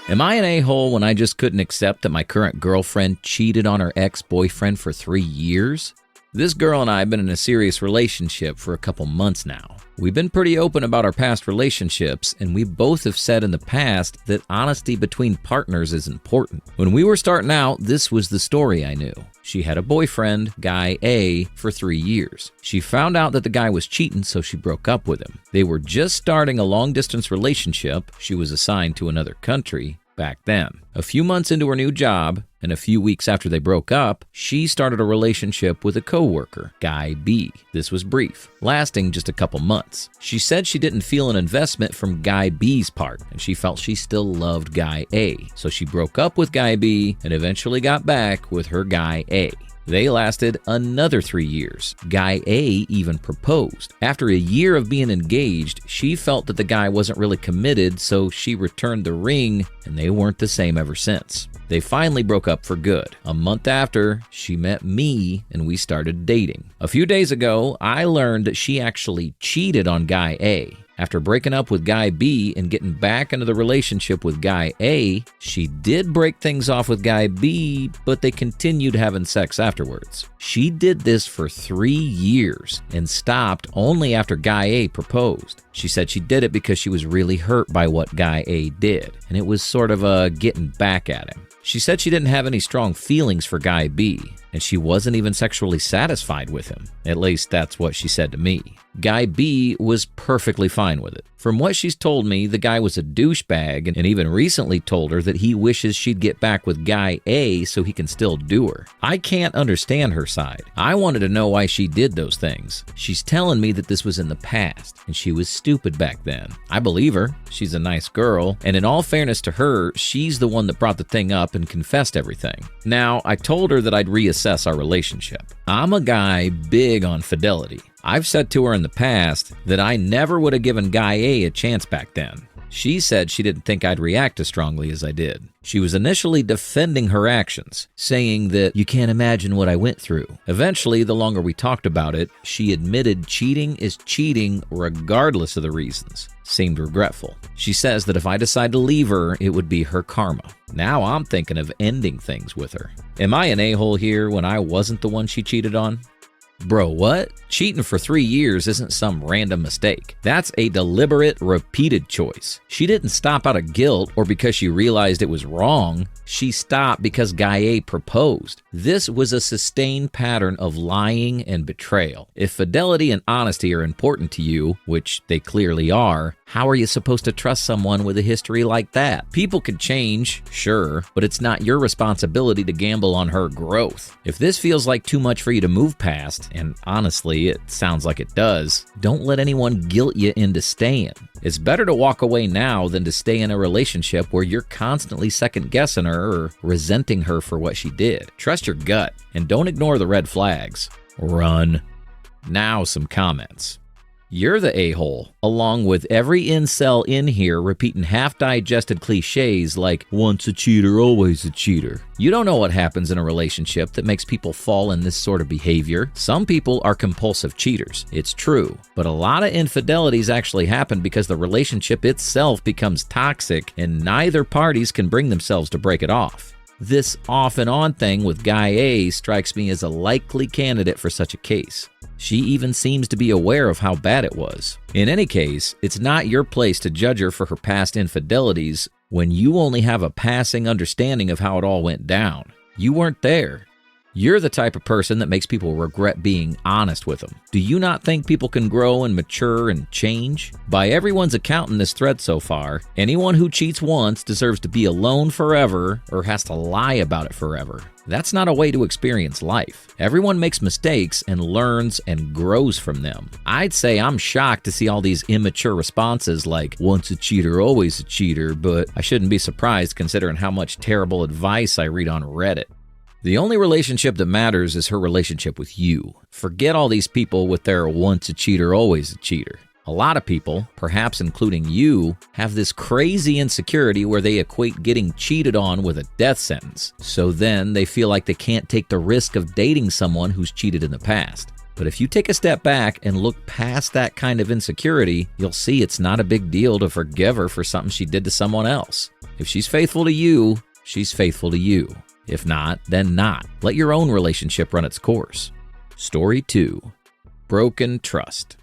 Am I an a-hole when I just couldn't accept that my current girlfriend cheated on her ex-boyfriend for 3 years? This girl and I have been in a serious relationship for a couple months now. We've been pretty open about our past relationships, and we both have said in the past that honesty between partners is important. When we were starting out, this was the story I knew. She had a boyfriend, guy A, for 3 years. She found out that the guy was cheating, so she broke up with him. They were just starting a long-distance relationship. She was assigned to another country back then. A few months into her new job, and a few weeks after they broke up, she started a relationship with a coworker, Guy B. This was brief, lasting just a couple months. She said she didn't feel an investment from Guy B's part, and she felt she still loved Guy A. So she broke up with Guy B and eventually got back with her Guy A. They lasted another 3 years. Guy A even proposed. After a year of being engaged, she felt that the guy wasn't really committed, so she returned the ring, and they weren't the same ever since. They finally broke up for good. A month after, she met me, and we started dating. A few days ago, I learned that she actually cheated on Guy A. After breaking up with Guy B and getting back into the relationship with Guy A, she did break things off with Guy B, but they continued having sex afterwards. She did this for 3 years and stopped only after Guy A proposed. She said she did it because she was really hurt by what Guy A did, and it was sort of a getting back at him. She said she didn't have any strong feelings for Guy B, and she wasn't even sexually satisfied with him. At least that's what she said to me. Guy B was perfectly fine with it. From what she's told me, the guy was a douchebag and even recently told her that he wishes she'd get back with Guy A so he can still do her. I can't understand her side. I wanted to know why she did those things. She's telling me that this was in the past and she was stupid back then. I believe her. She's a nice girl, and in all fairness to her, she's the one that brought the thing up and confessed everything. Now, I told her that I'd reassess our relationship. I'm a guy big on fidelity. I've said to her in the past that I never would have given Guy A chance back then. She said she didn't think I'd react as strongly as I did. She was initially defending her actions, saying that you can't imagine what I went through. Eventually, the longer we talked about it, she admitted cheating is cheating regardless of the reasons. Seemed regretful. She says that if I decide to leave her, it would be her karma. Now I'm thinking of ending things with her. Am I an a-hole here when I wasn't the one she cheated on? Bro, what? Cheating for 3 years isn't some random mistake. That's a deliberate, repeated choice. She didn't stop out of guilt or because she realized it was wrong. She stopped because Guy A proposed. This was a sustained pattern of lying and betrayal. If fidelity and honesty are important to you, which they clearly are, how are you supposed to trust someone with a history like that? People could change, sure, but it's not your responsibility to gamble on her growth. If this feels like too much for you to move past, and honestly, it sounds like it does, don't let anyone guilt you into staying. It's better to walk away now than to stay in a relationship where you're constantly second-guessing her or resenting her for what she did. Trust your gut, and don't ignore the red flags. Run. Now some comments. You're the a-hole, along with every incel in here repeating half-digested cliches like, once a cheater, always a cheater. You don't know what happens in a relationship that makes people fall in this sort of behavior. Some people are compulsive cheaters, it's true, but a lot of infidelities actually happen because the relationship itself becomes toxic and neither parties can bring themselves to break it off. This off and on thing with Guy A strikes me as a likely candidate for such a case. She even seems to be aware of how bad it was. In any case, it's not your place to judge her for her past infidelities when you only have a passing understanding of how it all went down. You weren't there. You're the type of person that makes people regret being honest with them. Do you not think people can grow and mature and change? By everyone's account in this thread so far, anyone who cheats once deserves to be alone forever or has to lie about it forever. That's not a way to experience life. Everyone makes mistakes and learns and grows from them. I'd say I'm shocked to see all these immature responses like, once a cheater, always a cheater, but I shouldn't be surprised considering how much terrible advice I read on Reddit. The only relationship that matters is her relationship with you. Forget all these people with their once a cheater, always a cheater. A lot of people, perhaps including you, have this crazy insecurity where they equate getting cheated on with a death sentence. So then they feel like they can't take the risk of dating someone who's cheated in the past. But if you take a step back and look past that kind of insecurity, you'll see it's not a big deal to forgive her for something she did to someone else. If she's faithful to you, she's faithful to you. If not, then not. Let your own relationship run its course. Story 2. Broken trust.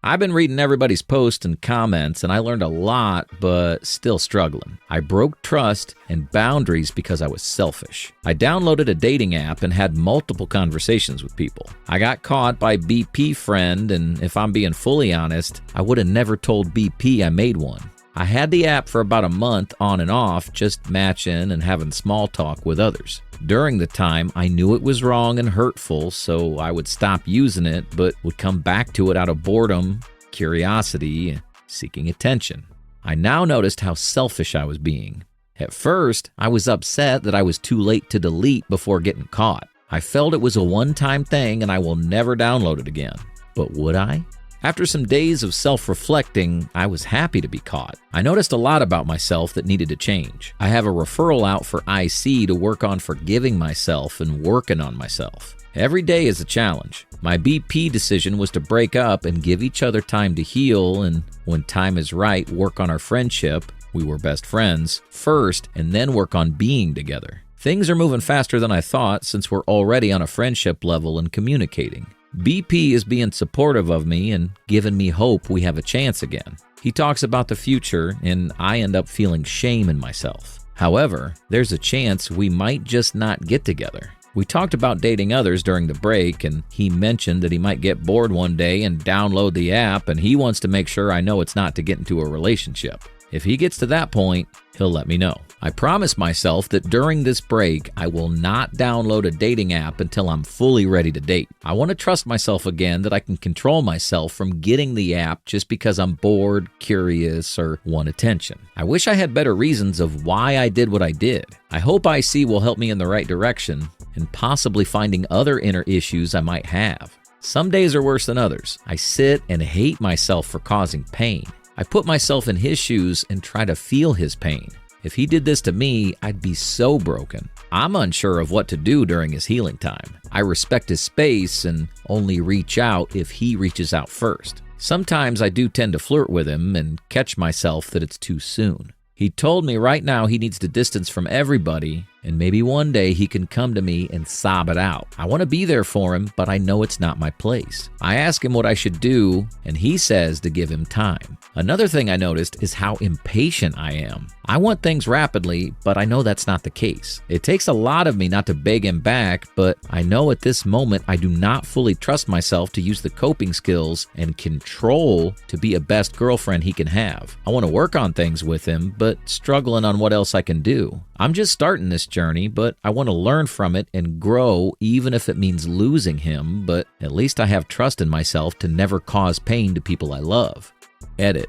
I've been reading everybody's posts and comments, and I learned a lot, but still struggling. I broke trust and boundaries because I was selfish. I downloaded a dating app and had multiple conversations with people. I got caught by BP friend, and if I'm being fully honest, I would have never told BP I made one. I had the app for about a month on and off, just matching and having small talk with others. During the time, I knew it was wrong and hurtful, so I would stop using it, but would come back to it out of boredom, curiosity, seeking attention. I now noticed how selfish I was being. At first, I was upset that I was too late to delete before getting caught. I felt it was a one-time thing and I will never download it again. But would I? After some days of self-reflecting, I was happy to be caught. I noticed a lot about myself that needed to change. I have a referral out for IC to work on forgiving myself and working on myself. Every day is a challenge. My BP decision was to break up and give each other time to heal, and when time is right, work on our friendship. We were best friends first, and then work on being together. Things are moving faster than I thought since we're already on a friendship level and communicating. BP is being supportive of me and giving me hope we have a chance again. He talks about the future, and I end up feeling shame in myself. However, there's a chance we might just not get together. We talked about dating others during the break, and he mentioned that he might get bored one day and download the app, and he wants to make sure I know it's not to get into a relationship. If he gets to that point, he'll let me know. I promise myself that during this break, I will not download a dating app until I'm fully ready to date. I want to trust myself again that I can control myself from getting the app just because I'm bored, curious, or want attention. I wish I had better reasons of why I did what I did. I hope IC will help me in the right direction and possibly finding other inner issues I might have. Some days are worse than others. I sit and hate myself for causing pain. I put myself in his shoes and try to feel his pain. If he did this to me, I'd be so broken. I'm unsure of what to do during his healing time. I respect his space and only reach out if he reaches out first. Sometimes I do tend to flirt with him and catch myself that it's too soon. He told me right now he needs to distance from everybody, and maybe one day he can come to me and sob it out. I want to be there for him, but I know it's not my place. I ask him what I should do, and he says to give him time. Another thing I noticed is how impatient I am. I want things rapidly, but I know that's not the case. It takes a lot of me not to beg him back, but I know at this moment I do not fully trust myself to use the coping skills and control to be a best girlfriend he can have. I want to work on things with him, but struggling on what else I can do. I'm just starting this journey, but I want to learn from it and grow, even if it means losing him, but at least I have trust in myself to never cause pain to people I love. Edit.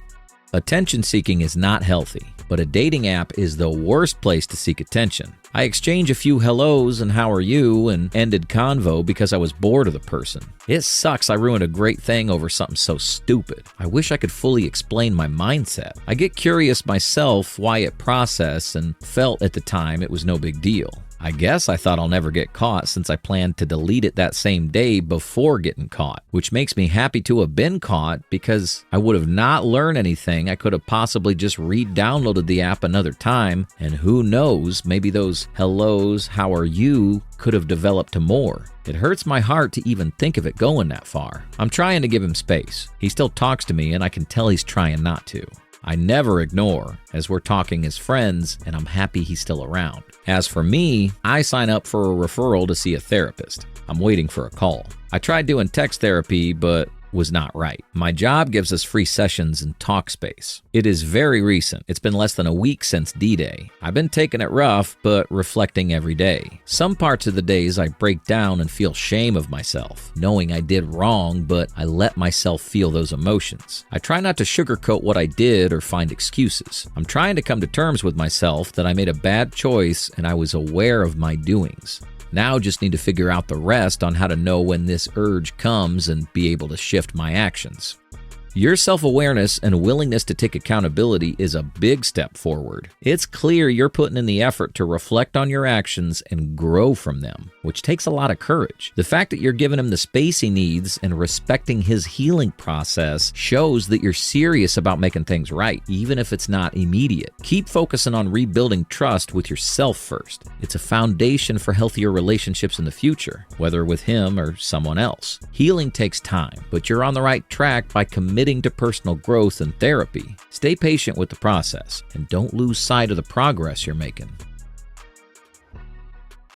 Attention seeking is not healthy, but a dating app is the worst place to seek attention. I exchanged a few hellos and how are you and ended convo because I was bored of the person. It sucks I ruined a great thing over something so stupid. I wish I could fully explain my mindset. I get curious myself why it processed and felt at the time it was no big deal. I guess I thought I'll never get caught since I planned to delete it that same day before getting caught, which makes me happy to have been caught because I would have not learned anything. I could have possibly just re-downloaded the app another time, and who knows, maybe those hellos, how are you, could have developed to more. It hurts my heart to even think of it going that far. I'm trying to give him space. He still talks to me, and I can tell he's trying not to. I never ignore, as we're talking as friends, and I'm happy he's still around. As for me, I sign up for a referral to see a therapist. I'm waiting for a call. I tried doing text therapy, but was not right. My job gives us free sessions in Talkspace. It is very recent. It's been less than a week since D-Day. I've been taking it rough, but reflecting every day. Some parts of the days I break down and feel shame of myself, knowing I did wrong, but I let myself feel those emotions. I try not to sugarcoat what I did or find excuses. I'm trying to come to terms with myself that I made a bad choice and I was aware of my doings. Now just need to figure out the rest on how to know when this urge comes and be able to shift my actions. Your self-awareness and willingness to take accountability is a big step forward. It's clear you're putting in the effort to reflect on your actions and grow from them. which takes a lot of courage. The fact that you're giving him the space he needs and respecting his healing process shows that you're serious about making things right, even if it's not immediate. Keep focusing on rebuilding trust with yourself first. It's a foundation for healthier relationships in the future, whether with him or someone else. Healing takes time, but you're on the right track by committing to personal growth and therapy. Stay patient with the process and don't lose sight of the progress you're making.